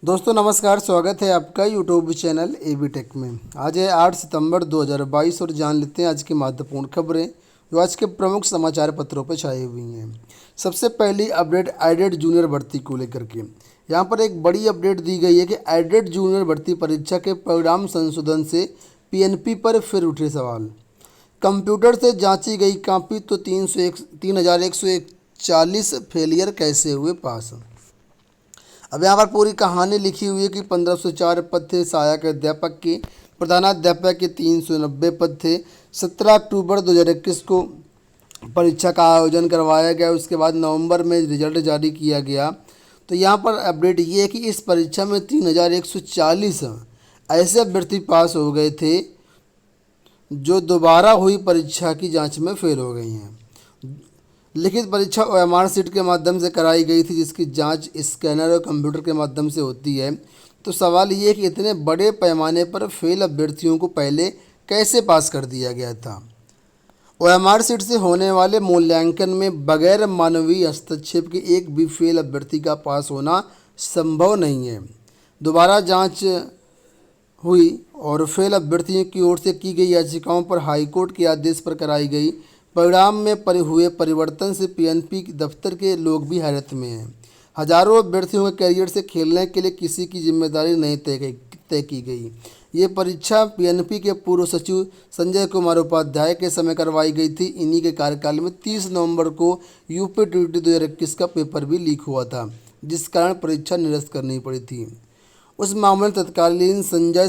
दोस्तों नमस्कार, स्वागत है आपका यूट्यूब चैनल एबी टेक में। आज है 8 सितंबर 2022 और जान लेते हैं आज की महत्वपूर्ण खबरें जो आज के प्रमुख समाचार पत्रों पर छाई हुई हैं। सबसे पहली अपडेट एडेड जूनियर भर्ती को लेकर के यहाँ पर एक बड़ी अपडेट दी गई है कि एडेड जूनियर भर्ती परीक्षा के परिणाम संशोधन से पीएनपी पर फिर उठे सवाल। कंप्यूटर से जांची गई कॉपी तो 3,140 फेलियर कैसे हुए पास। अब यहाँ पर पूरी कहानी लिखी हुई है कि 1504 पद थे सहायक अध्यापक के, प्रधानाध्यापक के 390 पद थे। 17 अक्टूबर 2021 को परीक्षा का आयोजन करवाया गया। उसके बाद नवंबर में रिजल्ट जारी किया गया। तो यहाँ पर अपडेट ये है कि इस परीक्षा में 3,140 ऐसे अभ्यर्थी पास हो गए थे जो दोबारा हुई परीक्षा की जांच में फेल हो गई हैं। लिखित परीक्षा ओएमआर सीट के माध्यम से कराई गई थी, जिसकी जांच स्कैनर और कंप्यूटर के माध्यम से होती है। तो सवाल ये है कि इतने बड़े पैमाने पर फेल अभ्यर्थियों को पहले कैसे पास कर दिया गया था। ओएमआर सीट से होने वाले मूल्यांकन में बगैर मानवीय हस्तक्षेप के एक भी फेल अभ्यर्थी का पास होना संभव नहीं है। दोबारा जाँच हुई और फेल अभ्यर्थियों की ओर से की गई याचिकाओं पर हाईकोर्ट के आदेश पर कराई गई परिणाम में हुए परिवर्तन से पीएनपी दफ्तर के लोग भी हैरत में हैं। हजारों अभ्यर्थियों के करियर से खेलने के लिए किसी की जिम्मेदारी नहीं तय की गई। ये परीक्षा पीएनपी के पूर्व सचिव संजय कुमार उपाध्याय के समय करवाई गई थी। इन्हीं के कार्यकाल में 30 नवंबर को यूपीटीटी 2021 का पेपर भी लीक हुआ था, जिस कारण परीक्षा निरस्त करनी पड़ी थी। उस मामले में तत्कालीन संजय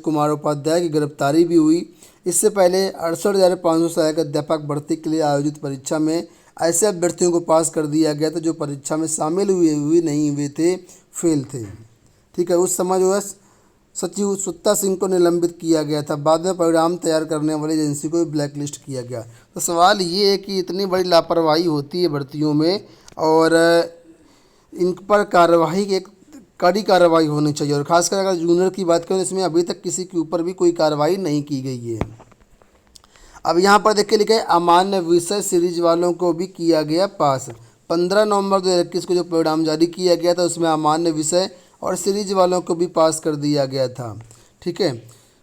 कुमार उपाध्याय की गिरफ्तारी भी हुई। इससे पहले 68,500 सहायक अध्यापक भर्ती के लिए आयोजित परीक्षा में ऐसे अभ्यर्थियों को पास कर दिया गया था जो परीक्षा में शामिल हुए नहीं हुए थे, फेल थे। ठीक है, उस समय जो है सचिव सुत्ता सिंह को निलंबित किया गया था। बाद में परिणाम तैयार करने वाली एजेंसी को भी ब्लैकलिस्ट किया गया। तो सवाल ये है कि इतनी बड़ी लापरवाही होती है भर्तियों में और इन पर कार्रवाई एक कड़ी कार्रवाई होनी चाहिए। और खासकर अगर जूनियर की बात करें तो इसमें अभी तक किसी के ऊपर भी कोई कार्रवाई नहीं की गई है। अब यहाँ पर देखिए लिखा है अमान्य विषय सीरीज वालों को भी किया गया पास। 15 नवंबर 2021 को जो परिणाम जारी किया गया था उसमें अमान्य विषय और सीरीज वालों को भी पास कर दिया गया था। ठीक है,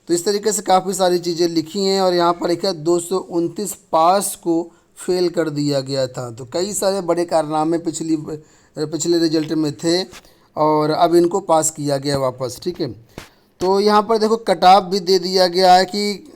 तो इस तरीके से काफ़ी सारी चीज़ें लिखी हैं और यहाँ पर लिखा है 229 पास को फेल कर दिया गया था। तो कई सारे बड़े कारनामे पिछले रिजल्ट में थे और अब इनको पास किया गया वापस। ठीक है, तो यहाँ पर देखो कट ऑफ भी दे दिया गया है कि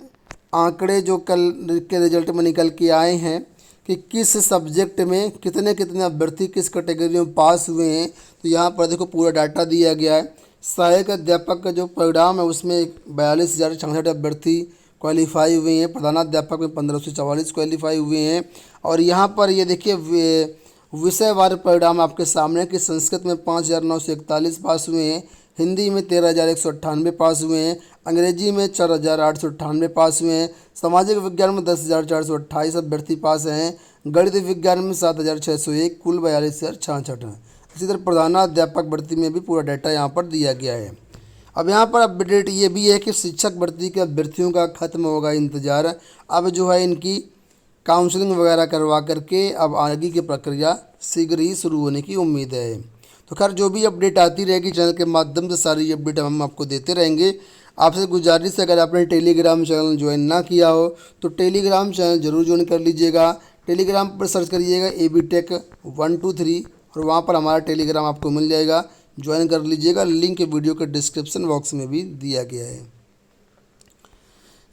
आंकड़े जो कल के रिजल्ट में निकल के आए हैं कि किस सब्जेक्ट में कितने कितने अभ्यर्थी किस कैटेगरी में पास हुए हैं। तो यहाँ पर देखो पूरा डाटा दिया गया है। सहायक अध्यापक का जो परिणाम है उसमें 42,066 अभ्यर्थी क्वालिफाई हुए हैं। प्रधानाध्यापक में 1,544 क्वालिफाई हुए हैं। और यहाँ पर ये देखिए विषयवार परिणाम आपके सामने कि संस्कृत में 5,941 पास हुए हैं, हिंदी में 13,198 पास हुए हैं, अंग्रेजी में 4,898 पास हुए हैं, सामाजिक विज्ञान में 10,428 अभ्यर्थी पास हैं, गणित विज्ञान में 7,601, कुल 42,066 हैं। इसी तरह प्रधानाध्यापक भर्ती में भी पूरा डाटा यहाँ पर दिया गया है। अब यहाँ पर अपडेट ये भी है कि शिक्षक भर्ती के अभ्यर्थियों का खत्म होगा इंतजार। अब जो है इनकी काउंसलिंग वगैरह करवा करके अब आगे की प्रक्रिया शीघ्र ही शुरू होने की उम्मीद है। तो खैर जो भी अपडेट आती रहेगी चैनल के माध्यम से सारी अपडेट हम आपको देते रहेंगे। आपसे गुजारिश है अगर आपने टेलीग्राम चैनल ज्वाइन ना किया हो तो टेलीग्राम चैनल जरूर ज्वाइन कर लीजिएगा। टेलीग्राम पर सर्च करिएगा एबी टेक 123 और वहाँ पर हमारा टेलीग्राम आपको मिल जाएगा, ज्वाइन कर लीजिएगा। लिंक वीडियो के डिस्क्रिप्शन बॉक्स में भी दिया गया है।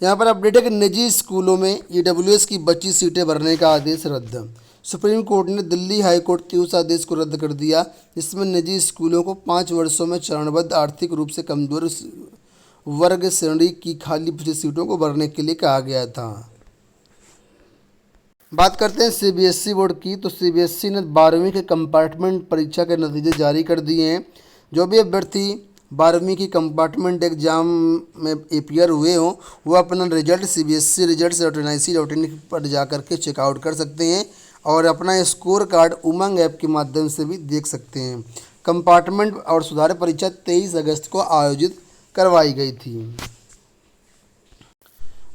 यहाँ पर अपडेट है कि निजी स्कूलों में ईडब्ल्यूएस की बची सीटें भरने का आदेश रद्द। सुप्रीम कोर्ट ने दिल्ली हाई कोर्ट के उस आदेश को रद्द कर दिया जिसमें निजी स्कूलों को 5 वर्षों में चरणबद्ध आर्थिक रूप से कमजोर वर्ग श्रेणी की खाली बची सीटों को भरने के लिए कहा गया था। बात करते हैं सीबीएसई बोर्ड की। तो सीबीएसई ने 12वीं के कंपार्टमेंट परीक्षा के नतीजे जारी कर दिए हैं। जो भी अभ्यर्थी 12वीं की कंपार्टमेंट एग्जाम में अपीयर हुए हों वो अपना रिजल्ट CBSE results.nic.in पर जा कर के चेकआउट कर सकते हैं और अपना स्कोर कार्ड उमंग ऐप के माध्यम से भी देख सकते हैं। कंपार्टमेंट और सुधार परीक्षा 23 अगस्त को आयोजित करवाई गई थी।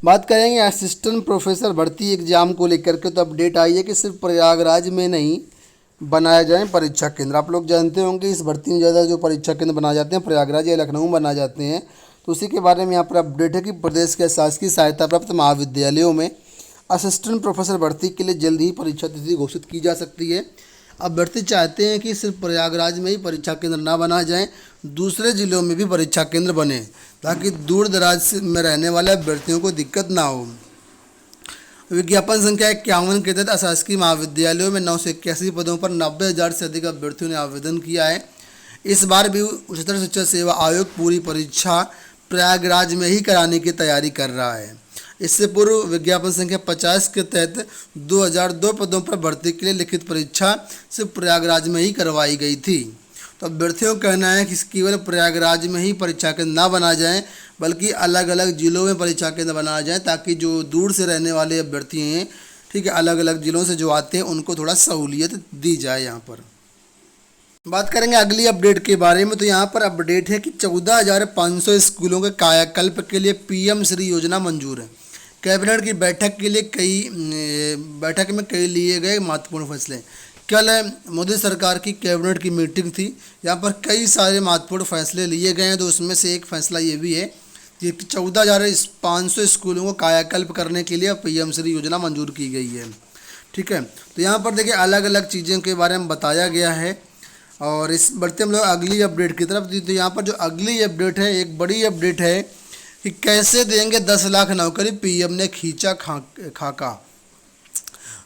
बात करेंगे असिस्टेंट प्रोफेसर भर्ती एग्जाम को लेकर के। तो अपडेट आई है कि सिर्फ प्रयागराज में नहीं बनाए जाएं परीक्षा केंद्र। आप लोग जानते होंगे इस भर्ती में ज़्यादा जो परीक्षा केंद्र बनाए जाते हैं प्रयागराज या लखनऊ में बनाए जाते हैं। तो उसी के बारे में यहाँ पर अपडेट है कि प्रदेश के शासकीय सहायता प्राप्त महाविद्यालयों में असिस्टेंट प्रोफेसर भर्ती के लिए जल्द ही परीक्षा तिथि घोषित की जा सकती है। अभ्यर्थी चाहते हैं कि सिर्फ प्रयागराज में ही परीक्षा केंद्र ना बनाए जाएं, दूसरे जिलों में भी परीक्षा केंद्र बने ताकि दूर दराज में रहने वाले अभ्यर्थियों को दिक्कत ना हो। विज्ञापन संख्या 51 के तहत अशासकीय महाविद्यालयों में 981 पदों पर 90,000 से अधिक अभ्यर्थियों ने आवेदन किया है। इस बार भी उच्चतर शिक्षा सेवा आयोग पूरी परीक्षा प्रयागराज में ही कराने की तैयारी कर रहा है। इससे पूर्व विज्ञापन संख्या 50 के तहत 2002 पदों पर भर्ती के लिए लिखित परीक्षा सिर्फ प्रयागराज में ही करवाई गई थी। तो अभ्यर्थियों का कहना है कि केवल प्रयागराज में ही परीक्षा केंद्र ना बनाए जाएं, बल्कि अलग अलग जिलों में परीक्षा केंद्र बनाया जाए ताकि जो दूर से रहने वाले अभ्यर्थी हैं, ठीक है, अलग अलग जिलों से जो आते हैं उनको थोड़ा सहूलियत दी जाए। यहाँ पर बात करेंगे अगली अपडेट के बारे में। तो यहाँ पर अपडेट है कि 14,500 स्कूलों के कायाकल्प के लिए पीएम श्री योजना मंजूर है। कैबिनेट की बैठक में कई लिए गए महत्वपूर्ण फैसले। कल मोदी सरकार की कैबिनेट की मीटिंग थी, यहाँ पर कई सारे महत्वपूर्ण फैसले लिए गए हैं। तो उसमें से एक फैसला ये भी है कि 14,500 स्कूलों को कायाकल्प करने के लिए पीएम श्री योजना मंजूर की गई है। ठीक है, तो यहाँ पर देखिए अलग अलग चीज़ों के बारे में बताया गया है। और इस बढ़ते हम लोग अगली अपडेट की तरफ। तो यहाँ पर जो अगली अपडेट है, एक बड़ी अपडेट है कि कैसे देंगे 10 लाख नौकरी, पीएम ने खींचा खाका।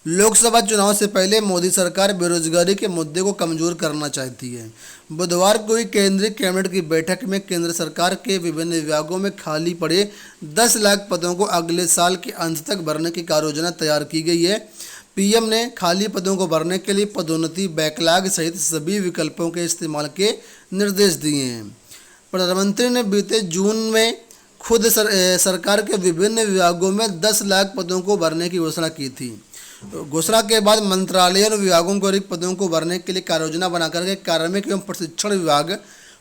लोकसभा चुनाव से पहले मोदी सरकार बेरोजगारी के मुद्दे को कमजोर करना चाहती है। बुधवार को ही केंद्रीय कैबिनेट की बैठक में केंद्र सरकार के विभिन्न विभागों में खाली पड़े 10 लाख पदों को अगले साल के अंत तक भरने की कार्ययोजना तैयार की गई है। पीएम ने खाली पदों को भरने के लिए पदोन्नति, बैकलॉग सहित सभी विकल्पों के इस्तेमाल के निर्देश दिए हैं। प्रधानमंत्री ने बीते जून में खुद सरकार के विभिन्न विभागों में 10 लाख पदों को भरने की घोषणा की थी। घोषणा के बाद मंत्रालय और विभागों को रिक्त पदों को भरने के लिए कार्ययोजना बनाकर के कार्मिक एवं प्रशिक्षण विभाग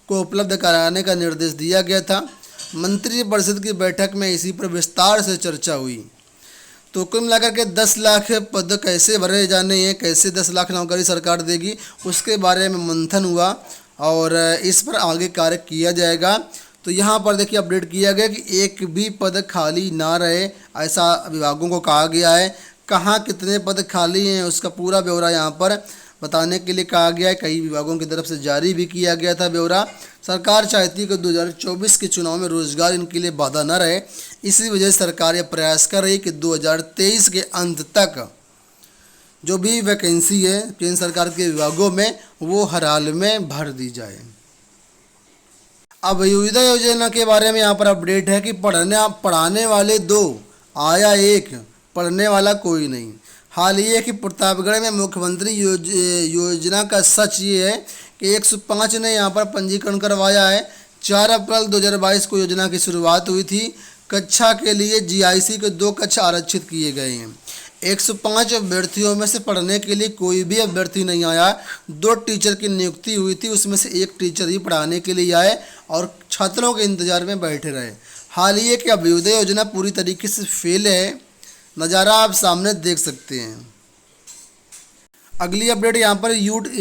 को उपलब्ध कराने का निर्देश दिया गया था। मंत्रिपरिषद की बैठक में इसी पर विस्तार से चर्चा हुई। तो कुल मिलाकर के 10 लाख पद कैसे भरे जाने हैं, कैसे 10 लाख नौकरी सरकार देगी, उसके बारे में मंथन हुआ और इस पर आगे कार्य किया जाएगा। तो यहाँ पर देखिए अपडेट किया गया कि एक भी पद खाली ना रहे, ऐसा विभागों को कहा गया है। कहाँ कितने पद खाली हैं उसका पूरा ब्यौरा यहाँ पर बताने के लिए कहा गया है। कई विभागों की तरफ से जारी भी किया गया था ब्यौरा। सरकार चाहती है कि 2024 के चुनाव में रोजगार इनके लिए बाधा न रहे, इसी वजह से सरकार ये प्रयास कर रही कि 2023 के अंत तक जो भी वैकेंसी है केंद्र सरकार के विभागों में वो हर हाल में भर दी जाए। अब अभ्युदय योजना के बारे में यहाँ पर अपडेट है कि पढ़ाने वाले 2 आया 1, पढ़ने वाला कोई नहीं। हाल ये है कि प्रतापगढ़ में मुख्यमंत्री योजना का सच ये है कि 105 ने यहाँ पर पंजीकरण करवाया है। 4 अप्रैल 2022 को योजना की शुरुआत हुई थी। कक्षा के लिए जीआईसी के 2 कक्षा आरक्षित किए गए हैं। 105 अभ्यर्थियों में से पढ़ने के लिए कोई भी अभ्यर्थी नहीं आया। 2 टीचर की नियुक्ति हुई थी, उसमें से 1 टीचर ही पढ़ाने के लिए आए और छात्रों के इंतजार में बैठे रहे। हाल ये कि अभ्युदय योजना पूरी तरीके से फेल है, नज़ारा आप सामने देख सकते हैं। अगली अपडेट यहाँ पर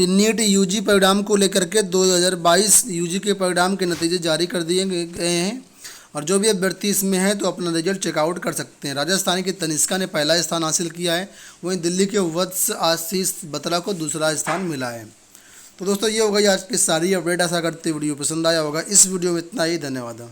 नीट यूजी परिणाम को लेकर के 2022 यूजी के परिणाम के नतीजे जारी कर दिए गए हैं और जो भी अभ्यर्थी इसमें है तो अपना रिजल्ट चेकआउट कर सकते हैं। राजस्थान की तनिष्का ने पहला स्थान हासिल किया है, वहीं दिल्ली के वत्स आशीष बत्रा को दूसरा स्थान मिला है। तो दोस्तों ये हो गई आज की सारी अपडेट। ऐसा करते वीडियो पसंद आया होगा। इस वीडियो में इतना ही, धन्यवाद।